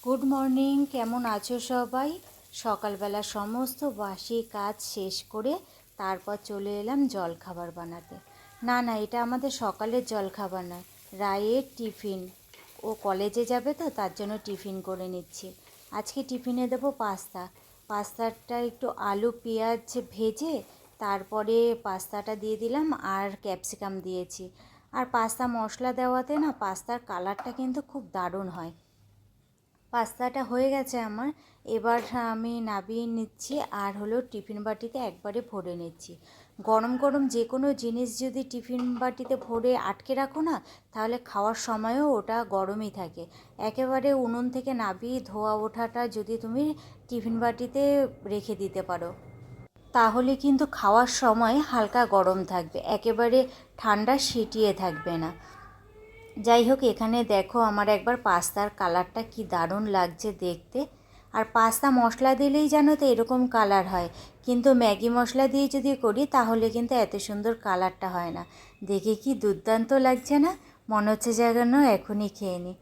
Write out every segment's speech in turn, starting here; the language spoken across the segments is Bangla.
গুড মর্নিং, কেমন আছো সবাই? সকালবেলা সমস্ত বাসি কাজ শেষ করে তারপর চলে এলাম জলখাবার বানাতে। না, এটা আমাদের সকালের জলখাবার নয়, রায়ের টিফিন। ও কলেজে যাবে তো তার জন্য টিফিন করে নিচ্ছি। আজকে টিফিনে দেবো পাস্তাটা একটু আলু পেঁয়াজ ভেজে তারপরে পাস্তাটা দিয়ে দিলাম আর ক্যাপসিকাম দিয়েছি। আর পাস্তা মশলা দেওয়াতে না পাস্তার কালারটা কিন্তু খুব দারুণ হয়। পাস্তাটা হয়ে গেছে আমার। এবার আমি নামিয়ে নিচ্ছি আর হলো টিফিন বাটিতে একবারে ভরে নিচ্ছি। গরম গরম যে কোনো জিনিস যদি টিফিন বাটিতে ভরে আটকে রাখো না, তাহলে খাওয়ার সময়ও ওটা গরমই থাকে। একেবারে উনুন থেকে নামিয়ে ধোয়া ওঠাটা যদি তুমি টিফিন বাটিতে রেখে দিতে পারো, তাহলে কিন্তু খাওয়ার সময় হালকা গরম থাকবে, একেবারে ঠান্ডা সিটিয়ে থাকবে না। যাই হোক, এখানে দেখো আমার একবার পাস্তার কালারটা কি দারুণ লাগছে দেখতে। আর পাস্তা মশলা দিলেই জানো তো এরকম কালার হয়, কিন্তু ম্যাগি মশলা দিয়ে যদি করি তাহলে কিন্তু এত সুন্দর কালারটা হয় না। দেখে কি দুর্দান্ত লাগছে না? মনে হচ্ছে যেন এখনই খেয়ে নিই।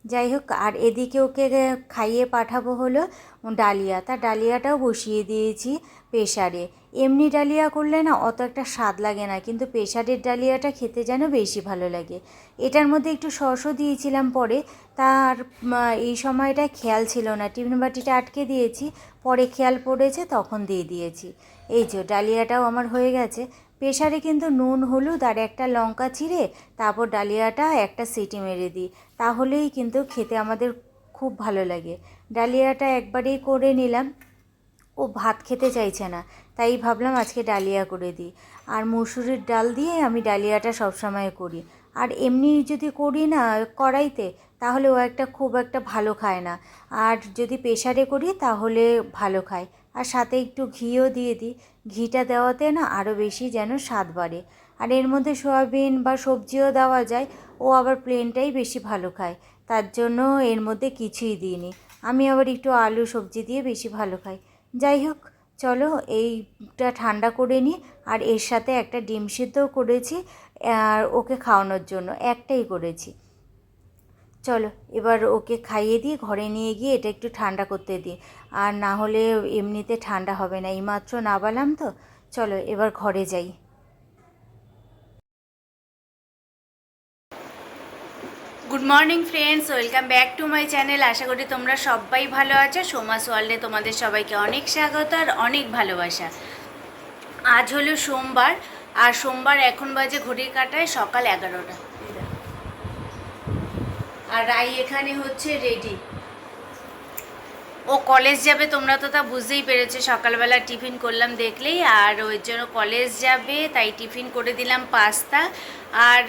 যাই হোক, আর এদিকে ওকে খাইয়ে পাঠাবো হলো ডালিয়া। তা ডালিয়াটাও বসিয়ে দিয়েছি প্রেশারে। এমনি ডালিয়া করলে না অত একটা স্বাদ লাগে না, কিন্তু প্রেশারের ডালিয়াটা খেতে যেন বেশি ভালো লাগে। এটার মধ্যে একটু সসও দিয়েছিলাম পরে, তার এই সময়টা খেয়াল ছিল না, টিফিন বাটিটা আটকে দিয়েছি, পরে খেয়াল পড়েছে তখন দিয়ে দিয়েছি। এই যে ডালিয়াটাও আমার হয়ে গেছে। প্রেশারে কিন্তু নুন হলুদ আর একটা লঙ্কা চিড়ে তারপর ডালিয়াটা একটা সিটি মেরে দিই, তাহলেই কিন্তু খেতে আমাদের খুব ভালো লাগে। ডালিয়াটা একবারেই করে নিলাম। ও ভাত খেতে চাইছে না, তাই ভাবলাম আজকে ডালিয়া করে দিই। আর মুসুরির ডাল দিয়ে আমি ডালিয়াটা সবসময় করি। আর এমনি যদি করি না কড়াইতে, তাহলে ও খুব একটা ভালো খায় না। আর যদি প্রেশারে করি তাহলে ভালো খায়। আর সাথে একটু ঘিও দিয়ে দিই। ঘিটা দেওয়াতে না আরও বেশি যেন স্বাদ বাড়ে। আর এর মধ্যে সয়াবিন বা সবজিও দেওয়া যায়, ও আবার প্লেনটাই বেশি ভালো খায়, তার জন্য এর মধ্যে কিছুই দিইনি। আমি আবার একটু আলু সবজি দিয়ে বেশি ভালো খাই। যাই হোক, চলো এইটা ঠান্ডা করে নিই। আর এর সাথে একটা ডিম সিদ্ধও করেছি, আর ওকে খাওয়ানোর জন্য একটাই করেছি। চলো এবার ওকে খাইয়ে দিয়ে ঘরে নিয়ে গিয়ে এটা একটু ঠান্ডা করতে দিই, আর না হলে এমনিতে ঠান্ডা হবে না, এইমাত্র নামালাম তো। চলো এবার ঘরে যাই। Good morning friends, welcome back to my channel. আশা করি তোমরা সবাই ভালো আছো। সোমাস ওয়ার্ল্ডে তোমাদের সবাইকে অনেক স্বাগত আর অনেক ভালোবাসা। আজ হলো সোমবার, আর সোমবার এখন বাজে ঘড়ির কাঁটায় সকাল 11টা। আর রাই এখানে হচ্ছে রেডি, ও কলেজ যাবে। তোমরা তো তা বুঝতেই পেরেছো, সকালবেলা টিফিন করলাম দেখলেই। আর ওই জন্য কলেজ যাবে, তাই টিফিন করে দিলাম পাস্তা। আর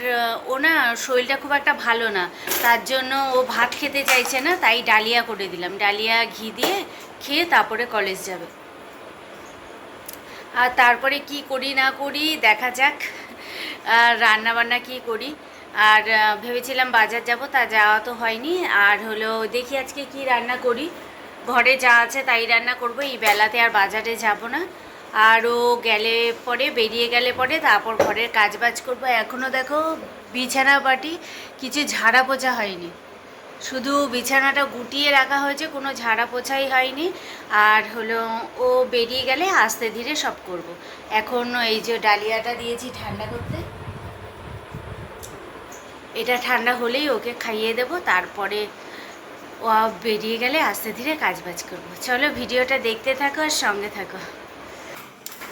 ও না শরীরটা খুব একটা ভালো না, তার জন্য ও ভাত খেতে চাইছে না, তাই ডালিয়া করে দিলাম। ডালিয়া ঘি দিয়ে খেয়ে তারপরে কলেজ যাবে। আর তারপরে কি করি না করি দেখা যাক, রান্না বান্না কি করি। আর ভেবেছিলাম বাজার যাব, তা যাওয়া তো হয়নি। আর হলো দেখি আজকে কি রান্না করি, ঘরে যা আছে তাই রান্না করব। এই বেলাতে আর বাজারে যাব না। আর ও গেলে পরে, বেরিয়ে গেলে পরে তারপর ঘরের কাজবাজ করব। এখনও দেখো বিছানা বাটি কিছু ঝাড়া পোছা হয়নি, শুধু বিছানাটা গুটিয়ে রাখা হয়েছে, কোনো ঝাড়া পোছাই হয়নি। আর হলো ও বেরিয়ে গেলে আস্তে ধীরে সব করব। এখন এই যে ডালিয়াটা দিয়েছি ঠান্ডা করতে, এটা ঠান্ডা হলেই ওকে খাইয়ে দেব, তারপরে ও বেরিয়ে গেলে আস্তে ধীরে কাজবাজ করব। চলো ভিডিওটা দেখতে থাকো আর সঙ্গে থাকো।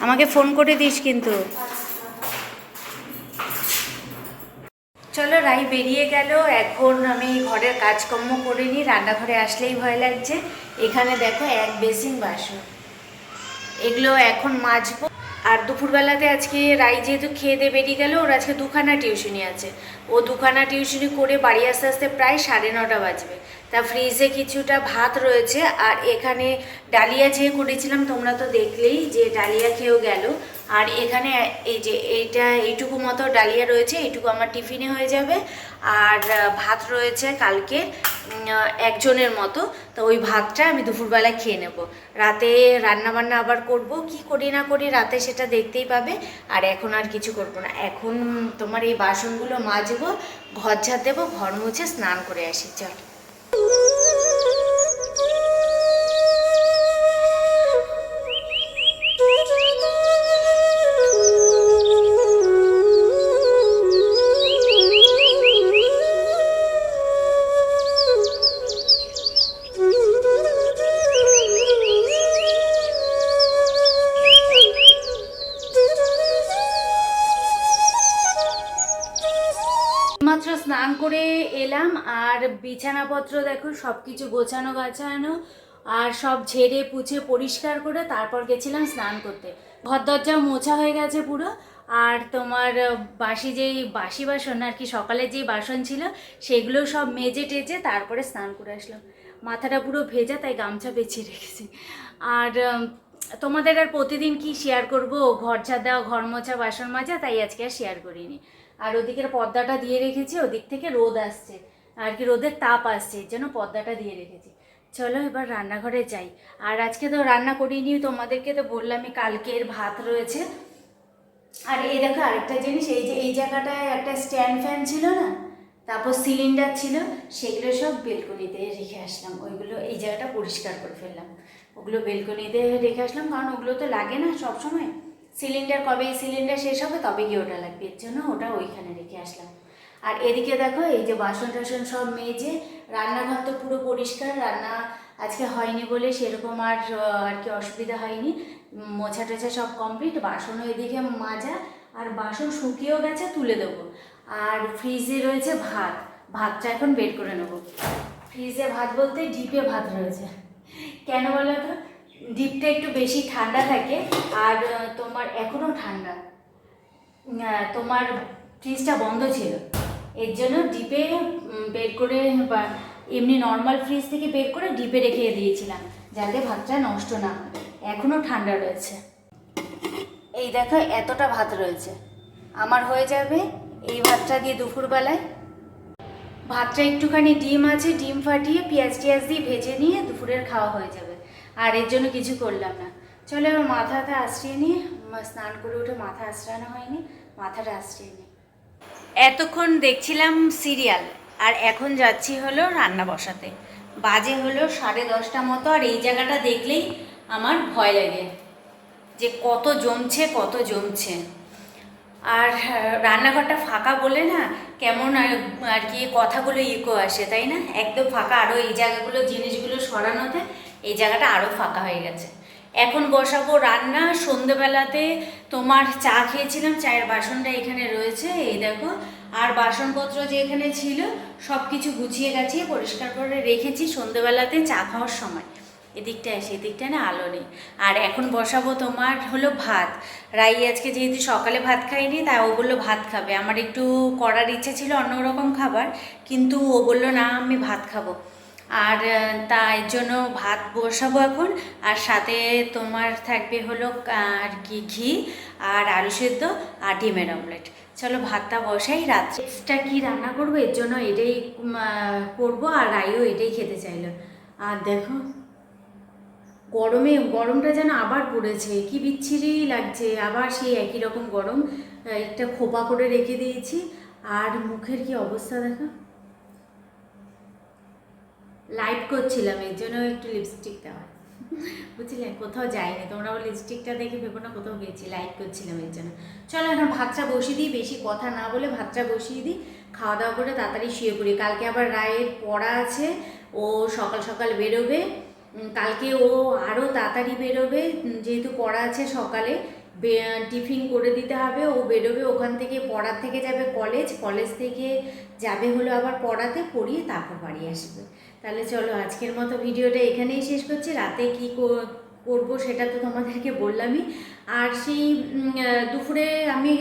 আমাকে ফোন করে দিস কিন্তু। চলো রাই বেরিয়ে গেল, এখন আমি ঘরের কাজকর্ম করে নিই। রান্নাঘরে আসলেই ভয় লাগছে। এখানে দেখো এক বেসিন বাসন, এগুলো এখন মাজবো। আর দুপুরবেলাতে আজকে রাই যেহেতু খেয়ে দিয়ে বেরিয়ে গেল, ওর আজকে দুখানা টিউশনি আছে। ও দুখানা টিউশনি করে বাড়ি আসতে আসতে প্রায় 9:30 বাজবে। তা ফ্রিজে কিছুটা ভাত রয়েছে, আর এখানে ডালিয়া যেয়ে করেছিলাম তোমরা তো দেখলেই যে ডালিয়া খেয়েও গেল। আর এখানে এই যে এইটুকু মতো ডালিয়া রয়েছে, এইটুকু আমার টিফিনে হয়ে যাবে। আর ভাত রয়েছে কালকে একজনের মতো, তো ওই ভাতটা আমি দুপুরবেলা খেয়ে নেব। রাতে রান্নাবান্না আবার করব, কি করি না করি রাতে সেটা দেখতেই পাবে। আর এখন আর কিছু করব না, এখন তোমার এই বাসনগুলো মাজবো, ঘর ঝাড় দেবো, ঘর মুছে স্নান করে আসি। চল করে এলাম, আর বিছানাপত্র দেখো সব কিছু গোছানো গাছানো আর সব ঝেড়ে পুছে পরিষ্কার করে তারপর গেছিলাম স্নান করতে। ঘর দরজা মোছা হয়ে গেছে পুরো। আর তোমার বাসি বাসন আর কি, সকালে যেই বাসন ছিল সেগুলো সব মেজে টেজে তারপরে স্নান করে আসলাম। মাথাটা পুরো ভেজা, তাই গামছা পেঁচিয়ে রেখেছি। আর তোমাদের আর প্রতিদিন কি শেয়ার করব, ঘর ঝাড় দেওয়া, ঘর মোছা, বাসন মাজা, তাই আজকে আর শেয়ার করিনি। আর ওদিকের পর্দাটা দিয়ে রেখেছি, ওদিক থেকে রোদ আসছে আর কি, রোদের তাপ আসছে, এর জন্য পর্দাটা দিয়ে রেখেছি। চলো এবার রান্নাঘরে যাই। আর আজকে তো রান্না করিনি, তোমাদেরকে তো বললামই কালকের ভাত রয়েছে। আর এই দেখো আরেকটা জিনিস, এই যে এই জায়গাটায় একটা স্ট্যান্ড ফ্যান ছিল না, তারপর সিলিন্ডার ছিল, সেগুলো সব বেলকনিতে রেখে আসলাম। ওইগুলো এই জায়গাটা পরিষ্কার করে ফেললাম, ওগুলো বেলকনিতে রেখে আসলাম, কারণ ওগুলো তো লাগে না সব সময়। সিলিন্ডার কবে সিলিন্ডার শেষ হবে তবে গিয়ে ওটা লাগবে, এর জন্য ওটা ওইখানে রেখে আসলাম। আর এদিকে দেখো এই যে বাসন টাসন সব মেজে, রান্নাঘর তো পুরো পরিষ্কার, রান্না আজকে হয়নি বলে সেরকম আর কি অসুবিধা হয়নি। মোছা টোছা সব কমপ্লিট, বাসনও এদিকে মাজা, আর বাসন শুকিয়েও গেছে, তুলে দেবো। আর ফ্রিজে রয়েছে ভাত, ভাতটা এখন বের করে নেবো। ফ্রিজে ভাত বলতে ডিপে ভাত রয়েছে। কেন বলো তো, ডিপটা একটু বেশি ঠান্ডা থাকে, আর তোমার এখনও ঠান্ডা, তোমার ফ্রিজটা বন্ধ ছিল, এর জন্য ডিপে বের করে বা এমনি নর্মাল ফ্রিজ থেকে বের করে ডিপে রেখে দিয়েছিলাম, যাতে ভাতটা নষ্ট না হয়। এখনও ঠান্ডা রয়েছে। এই দেখো এতটা ভাত রয়েছে, আমার হয়ে যাবে এই ভাতটা দিয়ে দুপুরবেলায়। ভাতটা একটুখানি ডিম আছে, ডিম ফাটিয়ে পেঁয়াজ টিয়াজ দিয়ে ভেজে নিয়ে দুপুরের খাওয়া হয়ে যাবে। আর এর জন্য কিছু করলাম না। চলো এবার মাথাটা আশ্রিয়ে নিয়ে, স্নান করে উঠে মাথা আশ্রানো হয়নি, মাথাটা আশ্রিয়ে নিই। এতক্ষণ দেখছিলাম সিরিয়াল, আর এখন যাচ্ছি হলো রান্না বসাতে। বাজে হলো 10:30 মতো। আর এই জায়গাটা দেখলেই আমার ভয় লাগে যে কত জমছে কত জমছে। আর রান্নাঘরটা ফাঁকা বলে না কেমন আর কি কথাগুলো ইকো আসে, তাই না? একদম ফাঁকা, আরও এই জায়গাগুলো জিনিসগুলো সরানোতে এই জায়গাটা আরও ফাঁকা হয়ে গেছে। এখন বসাবো রান্না। সন্ধেবেলাতে তোমার চা খেয়েছিলাম, চায়ের বাসনটা এখানে রয়েছে, এই দেখো। আর বাসনপত্র যে এখানে ছিল সব কিছু গুছিয়ে গাছিয়ে পরিষ্কার করে রেখেছি সন্ধেবেলাতে চা খাওয়ার সময়। এদিকটা এসে, এদিকটা না আলো নেই। আর এখন বসাবো তোমার হলো ভাত। রাই আজকে যেহেতু সকালে ভাত খাইনি, তাই ও বললো ভাত খাবে। আমার একটু করার ইচ্ছে ছিল অন্যরকম খাবার, কিন্তু ও বললো না আমি ভাত খাবো। আর তাই জন্য ভাত বসাবো এখন। আর সাথে তোমার থাকবে হলো আর কি ঘি আর আলু সেদ্ধ আর ডিমের অমলেট। চলো ভাতটা বসাই। রাত্রেটা কি রান্না করবো এর জন্য এটাই করবো, আর রাইও এটাই খেতে চাইলো। আর দেখো গরমটা যেন আবার পড়েছে, কি বিচ্ছিরি লাগছে, আবার সেই একই রকম গরম। একটা খোপা করে রেখে দিয়েছি। আর মুখের কি অবস্থা দেখো, লাইট করছিলাম এর জন্য একটু লিপস্টিক দেওয়া, বুঝলে? কোথাও যাইনি, তোমরা লিপস্টিকটা দেখে ভেবো না কোথাও গেছি, লাইট করছিলাম এর জন্য। চলো এখন ভাতটা বসিয়ে দিই, বেশি কথা না বলে ভাতটা বসিয়ে দিই, খাওয়া দাওয়া করে তাড়াতাড়ি শুয়ে পড়ি। কালকে আবার রায়ের পড়া আছে, ও সকাল সকাল বেরোবে। কালকে ও আরও তাড়াতাড়ি বেরোবে, যেহেতু পড়া আছে সকালে, টিফিন করে দিতে হবে। ও বেরোবে ওখান থেকে, পড়ার থেকে যাবে কলেজ, কলেজ থেকে যাবে হলো আবার পড়াতে, পড়িয়ে তারপর বাড়ি আসবে। তাহলে চলো আজকের মতো ভিডিওটা এখানেই শেষ করছি। রাতে কি করবো সেটা তো তোমাদেরকে বললামই। আর সেই দুপুরে আমি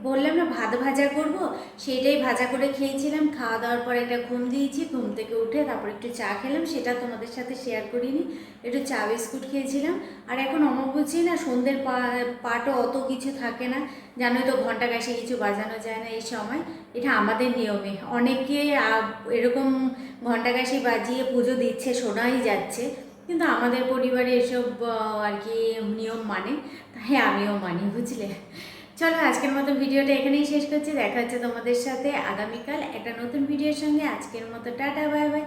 বললাম না ভাত ভাজা করব, সেইটাই ভাজা করে খেয়েছিলাম। খাওয়া দাওয়ার পর একটা ঘুম দিয়েছি, ঘুম থেকে উঠে তারপর একটু চা খেলাম, সেটা তোমাদের সাথে শেয়ার করিনি। একটু চা বিস্কুট খেয়েছিলাম। আর এখন অমাবস্যা না, সন্ধ্যের পাটও অত কিছু থাকে না, জানোই তো, ঘন্টা কাছে কিছু বাজানো যায় না এই সময়। এটা আমাদের নিয়মে, অনেকে এরকম ঘন্টা কাশি বাজিয়ে পুজো দিচ্ছে, শোনাই যাচ্ছে, কিন্তু আমাদের পরিবারে এসব আর কি নিয়ম মানে, তাই আমিও মানি, বুঝলে? চলো আজকের মতো ভিডিওটা এখানেই শেষ করছি। দেখা হচ্ছে তোমাদের সাথে আগামীকাল একটা নতুন ভিডিওর সঙ্গে। আজকের মতো টাটা, বাই বাই।